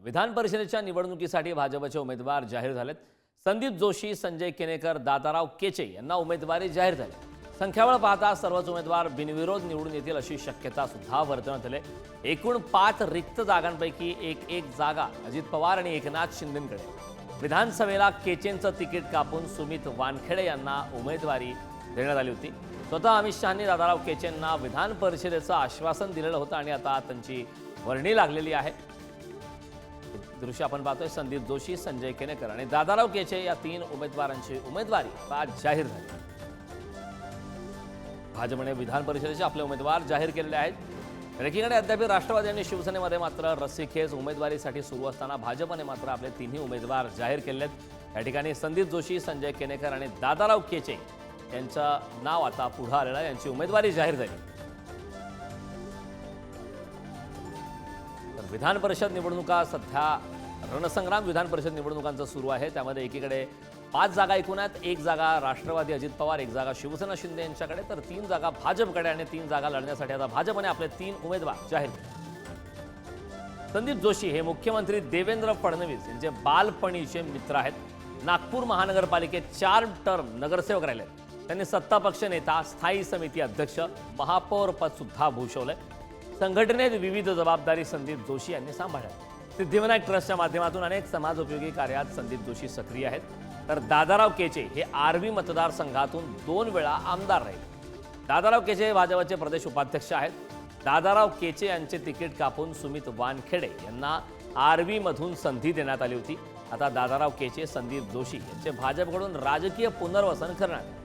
विधान परिषदेच्या निवडणुकीसाठी भाजपचे उमेदवार जाहीर झालेत। संदीप जोशी, संजय केनेकर, दादाराव केचे यांना उमेदवारी जाहीर झाली। संख्याबळ पाहता सर्वच उमेदवार बिनविरोध निवडून येतील अशी शक्यता सुद्धा वर्तवण्यात आली। एकूण 5 रिक्त जागांपैकी एक जागा अजित पवार आणि एकनाथ शिंदेंकडे। विधानसभेला केचेंचं तिकीट कापून सुमित वानखेडे यांना उमेदवारी देण्यात आली होती। स्वतः अमित शहांनी दादाराव केचेंना विधान परिषदेचं आश्वासन दिलेलं होतं आणि आता त्यांची वर्णी लागलेली आहे। दृश्य आपण पाहतोय। संदीप जोशी, संजय केनेकर आणि दादाराव केचे या 3 उमेदवारांची उमेदवारी आज जाहीर झाली। भाजपने विधान परिषदेचे आपले उमेदवार जाहीर केलेले आहेत। एकीकडे अद्याप राष्ट्रवादी आणि शिवसेनेमध्ये मात्र रस्सीखेच उमेदवारीसाठी सुरू असताना भाजपने मात्र आपले 3ही उमेदवार जाहीर केले आहेत। या ठिकाणी संदीप जोशी, संजय केनेकर आणि दादाराव केचे यांचं नाव आता पुढे आलेलं आहे। यांची उमेदवारी जाहीर झाली। तर विधान परिषद निवडणुका सध्या रणसंग्राम विधान परिषद निवडणुकांचं सुरू आहे। त्यामध्ये एकीकडे 5 जागा एकूण आहेत। 1 जागा राष्ट्रवादी अजित पवार, 1 जागा शिवसेना शिंदे यांच्याकडे, तर 3 जागा भाजपकडे आणि 3 जागा लढण्यासाठी आता भाजपने आपले 3 उमेदवार जाहीर केले। संदीप जोशी हे मुख्यमंत्री देवेंद्र फडणवीस यांचे बालपणीचे मित्र आहेत। नागपूर महानगरपालिकेत 4 टर्म नगरसेवक राहिले। त्यांनी सत्तापक्ष नेता, स्थायी समिती अध्यक्ष, महापौर पद सुद्धा भूषवलंय। संघटनेत विविध जबाबदारी संदीप जोशी यांनी सांभाळल्या। सिद्धिविनायक ट्रस्टच्या माध्यमातून अनेक समाजोपयोगी कार्यात संदीप जोशी सक्रिय आहेत। तर दादाराव केचे हे आर्वी मतदारसंघातून 2 वेळा आमदार राहिले। दादाराव केचे भाजपचे प्रदेश उपाध्यक्ष आहेत। दादाराव केचे यांचे तिकीट कापून सुमित वानखेडे यांना आर्वीमधून संधी देण्यात आली होती। आता दादाराव केचे, संदीप जोशी यांचे भाजपकडून राजकीय पुनर्वसन करण्यात